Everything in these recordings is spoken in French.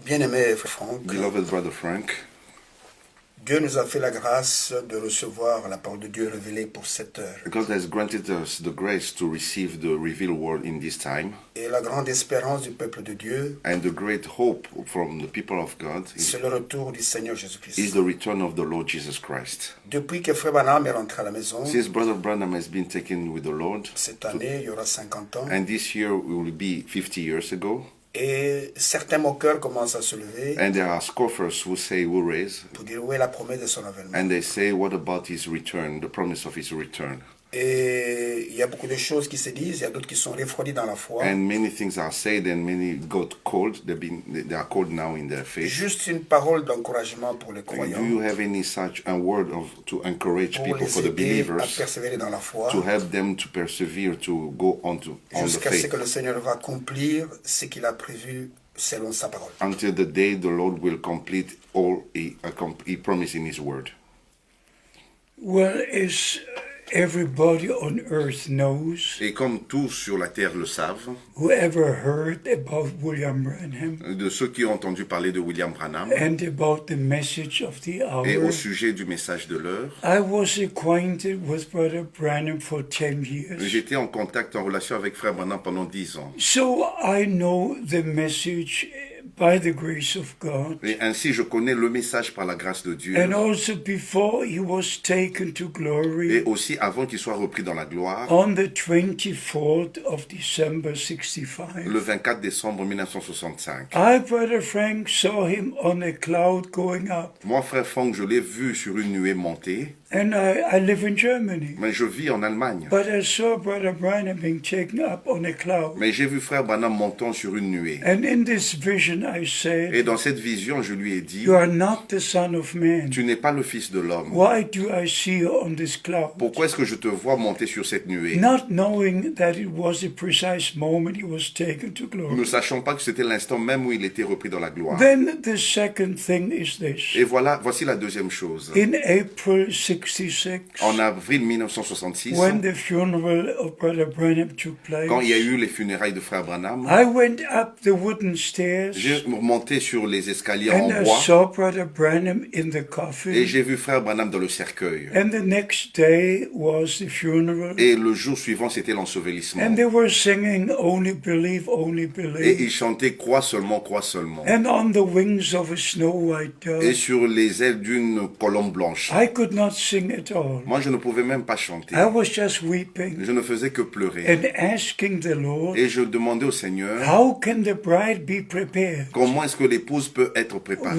Bien-aimé frère Franck, Beloved brother Frank, Dieu nous a fait la grâce de recevoir la parole de Dieu révélée pour cette heure. God has granted us the grace to receive the revealed word in this time, Et la grande espérance du peuple de Dieu, and the great hope from the people of God c'est le retour du Seigneur is Jésus-Christ. the return of the Lord Jesus Christ. Depuis que frère Branham est rentré à la maison, Since Brother Branham has been taken with the Lord, cette année, il y aura 50 ans, and this year will be 50 years ago, et certains moqueurs commencent à se lever and there are scoffers who say, who raise, pour dire où est la promesse de son avènement. and they say, what about his return, the promise of his return? Et il y a beaucoup de choses qui se disent, il y a d'autres qui sont refroidis dans la foi. And many things are said, and many got cold. They are cold now in their faith. Juste une parole d'encouragement pour les Do croyants, you have any such a word to encourage pour people, for les the aider à believers, persévérer dans la foi, to help them to persevere, to go on the jusqu'à ce faith, que le Seigneur va accomplir ce qu'il a prévu selon sa parole. until the day the Lord will complete all he promised in His word? Well, as everybody on earth knows, Et comme tous sur la terre le savent, whoever heard about William Branham de ceux qui ont entendu parler de William Branham and about the message of the et au hour, sujet du message de l'heure, I was acquainted with Brother Branham for 10 years. j'étais en contact, en relation avec Frère Branham pendant 10 ans. So I know the message by the grace of God. Et ainsi, je connais le message par la grâce de Dieu. And also before he was taken to Et glory aussi avant qu'il soit repris dans la gloire, on the 24th of December 65. le 24 décembre 1965. I, Brother Frank, saw him on a cloud going up. Moi, frère Franck, je l'ai vu sur une nuée monter, And I live in Germany. mais je vis en Allemagne. But I saw Brother Branham being taken up on a cloud. Mais j'ai vu frère Branham montant sur une nuée. And in this vision I Et said, dans cette vision, je lui ai dit, you are not the Son of Man. tu n'es pas le fils de l'homme. Why do I see you on this cloud? Pourquoi est-ce que je te vois monter sur cette nuée? Not knowing that it was the precise moment he was taken to Nous ne glory. sachons pas que c'était l'instant même où il était repris dans la gloire. Then the second thing is this. Et voilà, voici la deuxième chose. In April 66, En avril 1966, when the funeral of Brother Branham took quand il y a place, eu les funérailles de frère Branham, I went up the wooden stairs j'ai monté sur les escaliers en and I bois saw Brother Branham in the et coffin. j'ai vu frère Branham dans le cercueil. And the next day was the funeral. Et le jour suivant, c'était And l'ensevelissement. they were singing, Only Believe, Only Et Believe. il chantait crois seulement, crois seulement. And on the wings of a snow white Et dove, sur les ailes d'une colombe blanche. I could not sing at all. Moi, je ne pouvais même pas chanter. I was just weeping Je ne faisais que pleurer. and asking the Lord, Et je demandais au Seigneur, how can the bride be prepared comment est-ce que l'épouse peut être préparée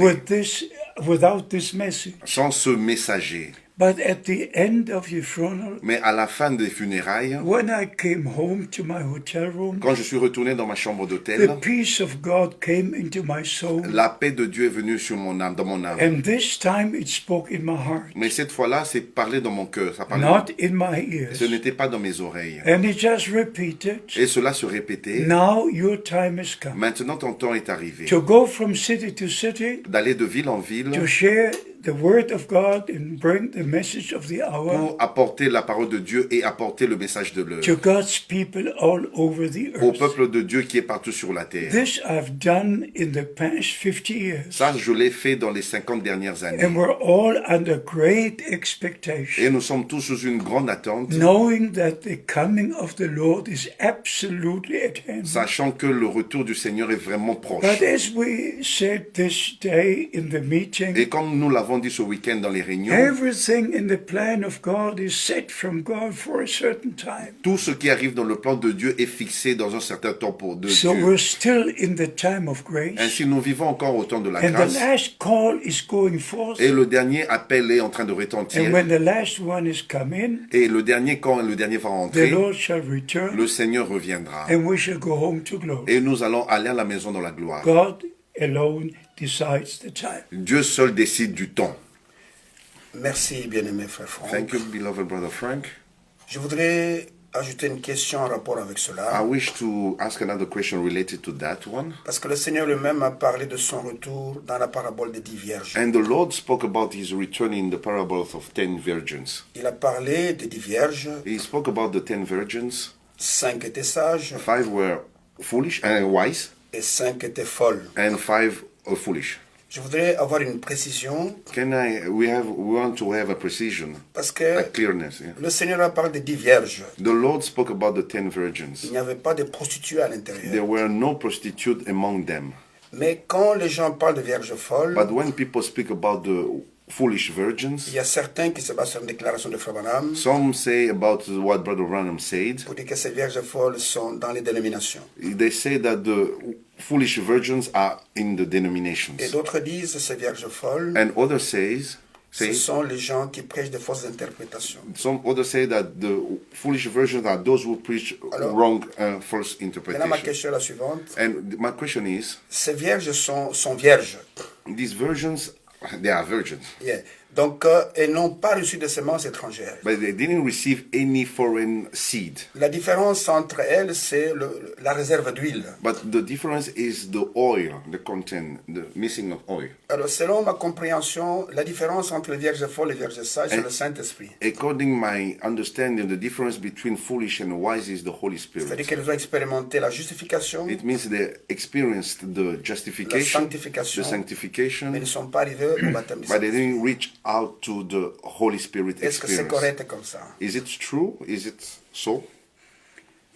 without this message? sans ce messager? But at the end of the funeral, Mais à la fin des funérailles, when I came home to my hotel room, quand je suis retourné dans ma chambre the d'hôtel, peace of God came into my soul. la paix de Dieu est venue sur mon âme, dans mon âme. And this time it spoke in my heart, Mais cette fois-là, c'est parlé dans mon cœur. Ça parlait not in my Ce ears. n'était pas dans mes oreilles. And it just repeated, Et cela se répétait. now your time has come. Maintenant, ton temps est arrivé. To go from city to city, D'aller de ville en ville to share the word of God and bring the message of the hour pour apporter la parole de Dieu et apporter le message de l'heure to God's people all over the au earth. peuple de Dieu qui est partout sur la terre. This I've done in the past 50 years. Ça, je l'ai fait dans les 50 dernières années. And we're all under great Et expectation, nous sommes tous sous une grande attente, knowing that the coming of the Lord is absolutely at hand. sachant que le retour du Seigneur est vraiment proche. But as we said this day in the Et meeting, comme nous l'avons dit ce week-end dans les réunions, everything in the plan of God is set from God for a certain time. tout ce qui arrive dans le plan de Dieu est fixé dans un certain temps pour de So Dieu. we're still in the time of grace. Ainsi, nous vivons encore au temps de la And the grâce. last call is going forth. Et le dernier appel est en train de And retentir. when the last one is come in, Et le dernier, quand le dernier va the rentrer, Lord shall return le Seigneur reviendra. and we shall go home to glory. Et nous allons aller à la maison dans la gloire. God alone decides the time. Dieu seul décide du temps. Merci, bien-aimé frère Franck. Thank you, beloved brother Frank. Je voudrais ajouter une question en rapport avec I cela, wish to ask another question related to that one. parce que le Seigneur lui-même a parlé de son retour dans la parabole des 10 vierges. And the Lord spoke about his return in the parable of 10 virgins. Il a parlé des 10 vierges, He spoke about the 10 virgins. 5 étaient sages, 5 were foolish and wise, et 5 étaient folles. and 5 foolish. Je voudrais avoir une précision We want to have a precision, parce a que clearness. Yeah? le Seigneur a parlé des 10 vierges. The Lord spoke about the 10 Il virgins. n'y avait pas de prostituées à There l'intérieur. were no prostitutes among them. Mais quand les gens parlent de vierges folles, But when people speak about the foolish virgins, il y a certains qui se basent sur une déclaration de Frère Branham some say about what Brother Branham said. pour dire que ces vierges folles sont dans les dénominations. They say that the foolish virgins are in the Et denominations. d'autres disent que ces vierges folles, And others ce sont les gens qui prêchent de fausses interprétations. some others say that the foolish virgins are those who preach Alors, wrong, false Maintenant, ma interpretation. question est la suivante. And my question is, Ces vierges sont vierges. these virgins, they are virgins, Yeah. Donc, elles n'ont pas reçu de semences étrangères. but they didn't receive any foreign seed. La différence entre elles, c'est la réserve d'huile. But the difference is the oil, the content, the missing of oil. Alors, selon ma compréhension, la différence entre les vierges folles et les vierges sages, c'est le Saint-Esprit. According my understanding, the difference between foolish and wise is the Holy C'est-à-dire Spirit. qu'elles ont expérimenté la justification, It means they experienced the justification, sanctification, the sanctification, mais ils ne sont pas arrivés au baptême du but they Saint-Esprit. didn't reach out to the Holy Spirit Est-ce que c'est experience. correct comme ça? Is it true? Is it so?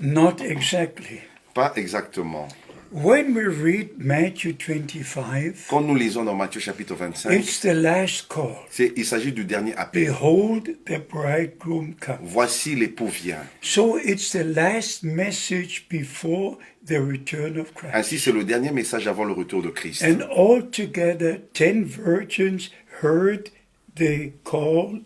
Not exactly. Pas exactement. When we read Matthew 25, Quand nous lisons dans Matthieu chapitre 25, it's the last call. il s'agit du dernier appel. Behold, the bridegroom comes. Voici l'époux vient. So it's the last message before the return of Christ. Ainsi, c'est le dernier message avant le retour de Christ. And altogether, 10 virgins heard the call,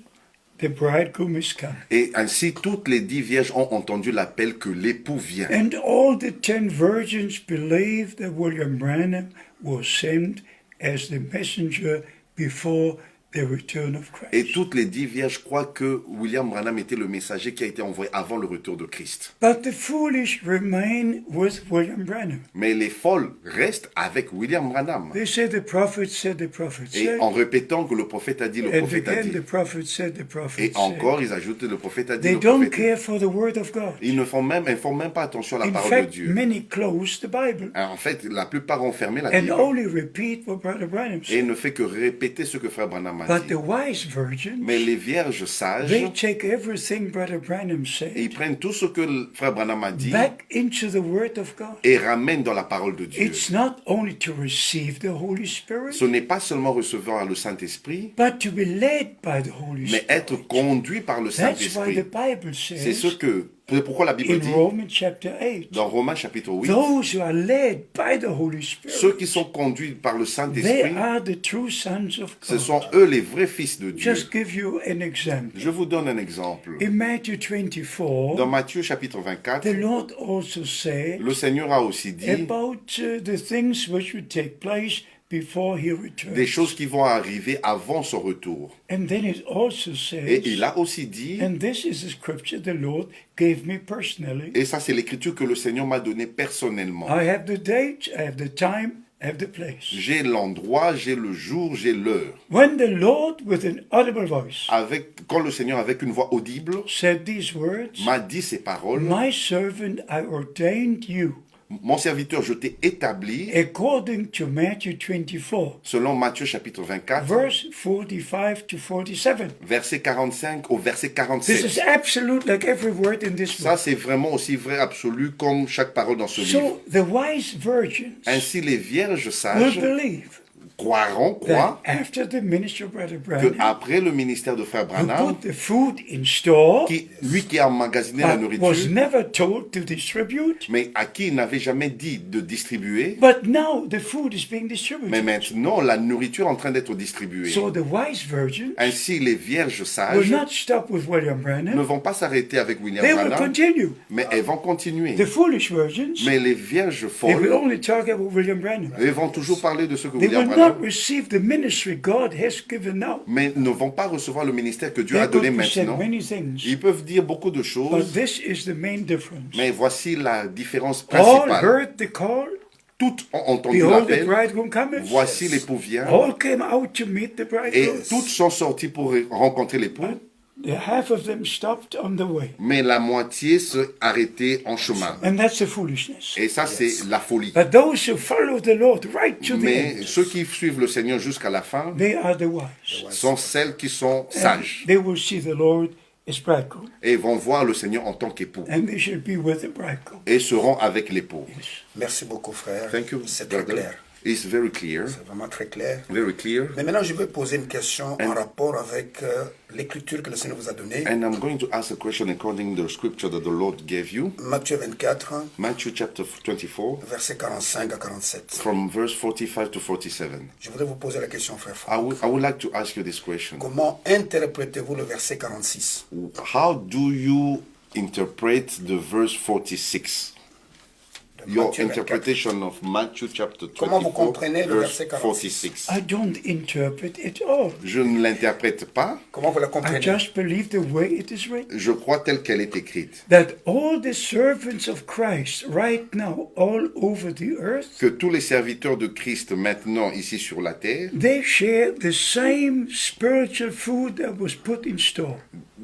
the bridegroom is come. Et ainsi, toutes les 10 vierges ont entendu l'appel que l'époux vient. And all the 10 virgins believed that William Branham was sent as the messenger before the return of Et Christ. toutes les 10 vierges croient que William Branham était le messager qui a été envoyé avant le retour de Christ. But the foolish remain with William Branham. Mais les folles restent avec William Branham. They say the prophet said, the prophet Et said. en répétant que le prophète a dit, le And prophète a again, dit. the prophet said, the prophet Et said. encore, ils ajoutent, le prophète a dit, They le don't prophète a dit. care for the word of God. Ils font même pas attention à la In parole de fact, Dieu. many close the Bible Alors, en fait, la plupart ont fermé la and Bible only repeat what Brother Branham et said. ne fait que répéter ce que frère Branham a But dit. the wise virgins, Mais les vierges sages, they take everything Brother Branham ils said prennent tout ce que le frère Branham a dit back into the word of God. et ramènent dans la parole de Dieu. It's not only to receive the Holy Spirit, Ce n'est pas seulement recevoir le Saint-Esprit, but to be led by the Holy mais Spirit. être conduit par le That's why Saint-Esprit. the Bible C'est says pourquoi la Bible in dit Romans chapter 8, dans Romains chapitre 8, those who are led by the Holy ceux Spirit, qui sont conduits par le they Saint-Esprit, are the true sons of ce sont God. eux les vrais fils de Dieu. Just give you an example. Je vous donne un exemple. In Matthew 24, Dans Matthieu chapitre 24, the Lord also said le Seigneur a aussi dit about the things which would take place before he returns. des choses qui vont arriver avant son retour. And then it also Et says, il a aussi dit, and this is the scripture the Lord gave me personally. et ça c'est l'écriture que le Seigneur m'a donnée personnellement. I have the date, I have the time, I have the place. J'ai l'endroit, j'ai le jour, j'ai l'heure. When the Lord, with an audible voice, Quand le Seigneur, avec une voix audible, said these words, m'a dit ces paroles, my servant, I ordained you, mon serviteur, je t'ai établi, according to Matthew 24, selon Matthieu chapitre 24, verse 45 to 47. verset 45 au verset This is 47. absolute like every word in this Ça, book. c'est vraiment aussi vrai, absolu, comme chaque parole dans ce livre. So the wise virgins Ainsi, les vierges will sages believe croient that after the ministry of Brother Branham, qu'après le ministère de frère who Branham, put the food in store, lui qui a emmagasiné la but was nourriture, never told to distribute, mais à qui il n'avait jamais dit de distribuer, but now the food is being mais distributed. maintenant la nourriture est en train d'être distribuée. So the wise virgins Ainsi, les vierges will sages not stop with William ne Branham, vont pas s'arrêter avec William they will Branham, continue. mais elles vont continuer. The foolish virgins, Mais les vierges they will folles, only talk about William Branham. elles vont toujours parler de ce que They William will Branham, not receive the ministry God has given now. mais ne vont pas recevoir le ministère que Dieu They're a donné going to say maintenant. many things, Ils peuvent dire beaucoup de but choses, this is the main difference. mais voici la différence All principale. heard the call. Toutes ont entendu Behold, the l'appel. bridegroom cometh. Voici l'époux vient. All came out to meet the Et bridegroom. toutes sont sorties pour rencontrer l'époux. The the half of them stopped on the way. Mais la moitié se arrêtait en chemin. And that's the foolishness. Et ça, c'est la folie. But those who follow the Lord right to the Mais end, ceux qui suivent le Seigneur jusqu'à la fin they are the wise. sont celles qui sont And sages they will see the Lord as bridegroom, et vont voir le Seigneur en tant qu'époux and they shall be with the bridegroom. et seront avec l'époux. Merci beaucoup, frère. Thank you, C'est très brother. clair. It's very clear, C'est vraiment très clair. very clear. Mais maintenant, je vais poser une question en rapport avec l'écriture que le Seigneur vous a donnée. And I'm going to ask a question according to the scripture that the Lord gave you. Matthieu 24, Matthew chapter 24, versets 45 à 47. from verse 45 to 47. Je voudrais vous poser la question, frère I Franck. would like to ask you this question. Comment interprétez-vous le verset 46? How do you interpret the verse 46? de Your Matthieu 24? interpretation of Matthew chapter Comment vous 24, comprenez le verse verset 46? 46. I don't interpret it all. Je ne l'interprète pas, Comment vous la I comprenez? just believe the way it is written. je crois telle qu'elle est écrite. That all the servants of Christ right now all over the earth, Que tous les serviteurs de Christ maintenant ici sur la terre, they share the same spiritual food that was put in store.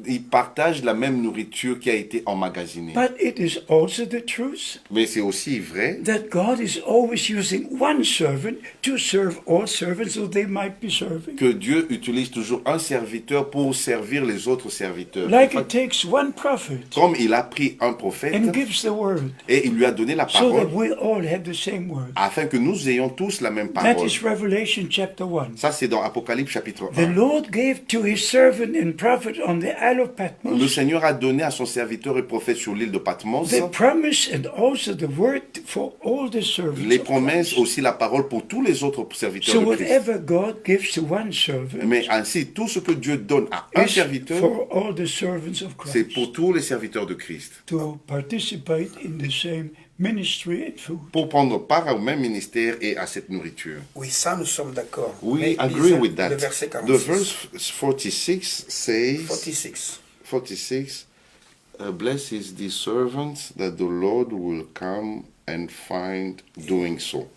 ils partagent la même nourriture qui a été emmagasinée. But it is also the truth Mais c'est aussi vrai that God is always using one servant to serve all servants so they might be serving. que Dieu utilise toujours un serviteur pour servir les autres serviteurs. Like it takes one prophet Comme il a pris un prophète and gives the word et il lui a donné la so parole that we all have the same word. afin que nous ayons tous la même That parole. is Revelation chapter 1. Ça, c'est dans Apocalypse chapitre The 1. Lord gave to his servant and prophet on the Isle of Le Patmos Seigneur a donné à son serviteur et prophète sur l'île de Patmos the promise and also the word for all the servants. les of promesses, Christ. aussi la parole pour tous les autres serviteurs So de Christ. whatever God gives to one servant Mais ainsi, tout ce que Dieu donne à un is serviteur, for all the servants of c'est Christ pour tous les serviteurs de Christ. to participate in the same ministry and food. Pour prendre part au même ministère et à cette nourriture. Oui, ça, nous sommes d'accord. We Mais agree lisez with that. Le verset The 46. verse 46 says, 46. 46, blessed is the servant that the Lord will come and find doing so.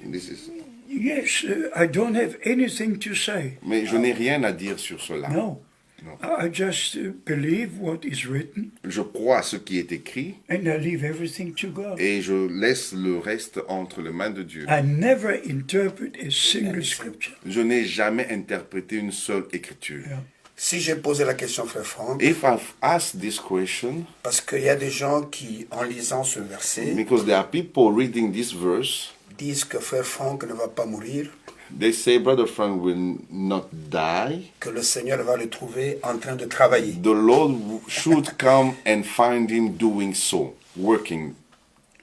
This is, Yes, I don't have anything to say. mais je n'ai rien à dire sur cela. No. No. I just believe what is written Je crois à ce qui est écrit and I leave everything to God. et je laisse le reste entre les mains de Dieu. I never interpret a single scripture. Je n'ai jamais interprété une seule écriture. Yeah. Si j'ai posé la question, frère Franck, If I've asked this question, parce qu'il y a des gens qui, en lisant ce verset, because there are people reading this verse, disent que frère Franck ne va pas mourir, they say Brother Frank will not die. que le Seigneur va le trouver en train de travailler. The Lord should come and find him doing so, working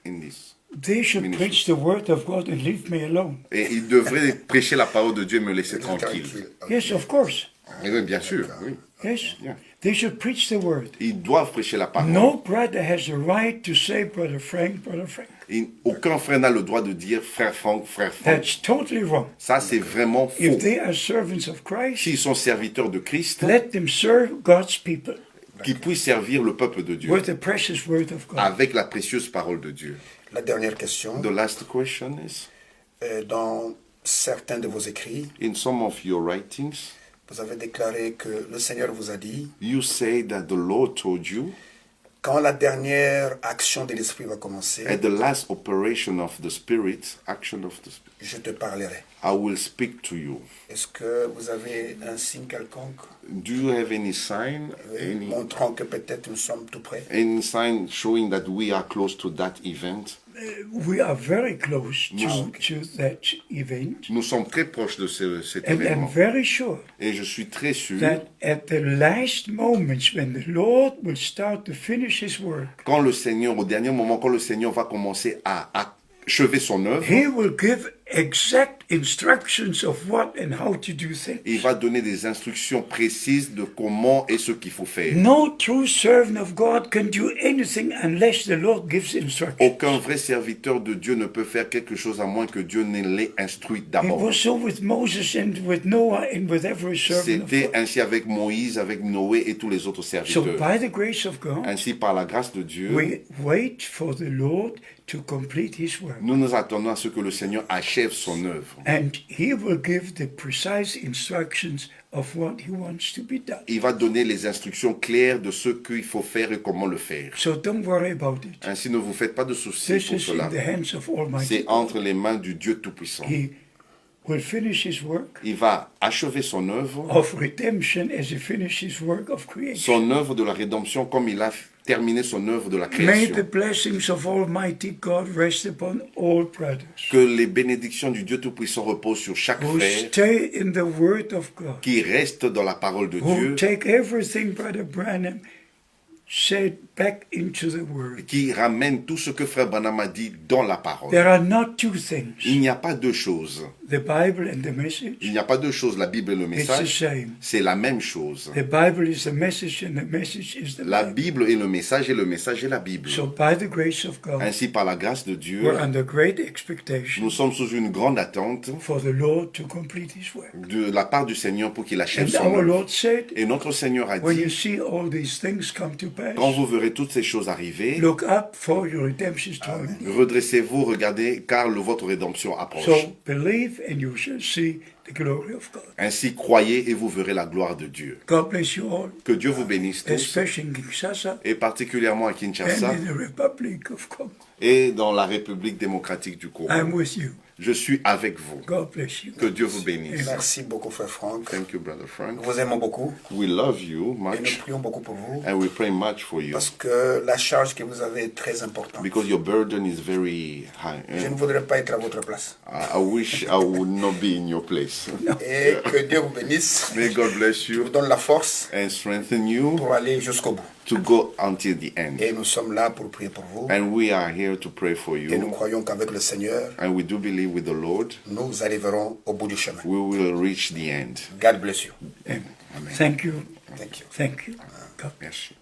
in this. They should Ministry. preach the word of God and leave me alone. Et il devrait prêcher la parole de Dieu et me laisser tranquille. Ok. Yes, of course. Oui, bien sûr, oui. Yes. Yeah. They should preach the word. Ils doivent prêcher la parole. No brother has the right to say, Brother Frank, Brother Frank. Aucun frère n'a le droit de dire frère Franck, frère Franck. That's totally wrong. Ça, c'est vraiment faux. If they are servants of Christ, S'ils sont serviteurs de Christ, let them serve God's people qu'ils puissent servir le peuple de Dieu with the precious word of God. avec la précieuse parole de Dieu. La dernière question, The last question is, dans certains de vos écrits, in some of your writings, vous avez déclaré que le Seigneur vous a dit, you say that the Lord told you quand la dernière action de l'Esprit va commencer, at the last operation of the Spirit, action of the Spirit, je te parlerai. I will speak to you. Est-ce que vous avez un signe quelconque Do you have any sign, montrant que peut-être nous sommes tout près? any sign showing that we are close to that event? We are very close Wow. to that event. Nous sommes très proches de cet And I'm événement. very sure Et je suis très sûr, that at the last moments when the Lord will start to finish his work, quand le Seigneur, au dernier moment, quand le Seigneur va commencer à achever son œuvre, he will give exact instructions of what and how to do things. il va donner des instructions précises de comment et ce qu'il faut faire. No true servant of God can do anything unless the Lord gives instructions. Aucun vrai serviteur de Dieu ne peut faire quelque chose à moins que Dieu ne l'ait instruit It d'abord. was so with Moses and with Noah and with every servant of C'était God. ainsi avec Moïse, avec Noé et tous les autres So serviteurs. by the grace of God, Ainsi, par la grâce de Dieu, we wait for the Lord to complete his work. Nous nous attendons à ce que le Seigneur achève son œuvre. And he will give the precise instructions of what he wants to be done. Il va donner les instructions claires de ce qu'il faut faire et comment le faire. So don't worry about it. Ainsi, ne vous faites pas de soucis This pour is cela. in the hands of Almighty C'est God. entre les mains du Dieu Tout-Puissant. He will finish his work Il va achever son œuvre, of redemption as he finished his work of creation. son œuvre de la rédemption comme il a terminé son œuvre de la May the création. blessings of Almighty God rest upon all brothers Que les bénédictions du Dieu Tout-Puissant reposent sur chaque who frère stay in the Word of God, qui reste dans la parole de who Dieu, take everything Brother Branham said back into the Word. qui ramène tout ce que frère Branham a dit dans la parole. There are not two things, Il n'y a pas deux choses. the Bible and the Il message. n'y a pas deux choses, la Bible et le It's the message. same. C'est la même chose. The Bible is the message and the message is the La Bible. Bible est le message et le message est la Bible. So by the grace of God, Ainsi, par la grâce de Dieu, we're under great expectation nous sommes sous une grande attente for the Lord to complete his work. de la part du Seigneur pour qu'il achève And son our œuvre. Lord said, Et notre Seigneur a when you dit, see all these things come to quand pass, vous verrez toutes ces choses arriver, look up for your redemption drawing near. redressez-vous, regardez, car votre rédemption approche. So believe and you shall see the glory of God. Ainsi, croyez et vous verrez la gloire de Dieu. God bless you all, Que Dieu vous bénisse tous, especially in Kinshasa et particulièrement à and Kinshasa in the Republic of Congo. et dans la République démocratique du Congo. I'm with you. Je suis avec vous. God bless you. Que Dieu vous bénisse. Merci beaucoup, frère Franck. Thank you, Brother Frank. Nous vous aimons beaucoup We love you et nous much, prions beaucoup pour vous and we pray much for you, parce que la charge que vous avez est très importante. because your burden is very high. Je ne voudrais pas être à votre place. I wish I would not be in your place. Et que Dieu vous bénisse, May God bless vous you donne la force and strengthen you pour aller jusqu'au bout. to go until the end. Et nous sommes là pour prier pour vous. And we are here to pray for Et nous you. croyons qu'avec le Seigneur, And we do believe with the Lord, nous arriverons au bout du chemin. we will reach the end. God bless you. Amen. Thank you. Thank you. Thank you. God Merci.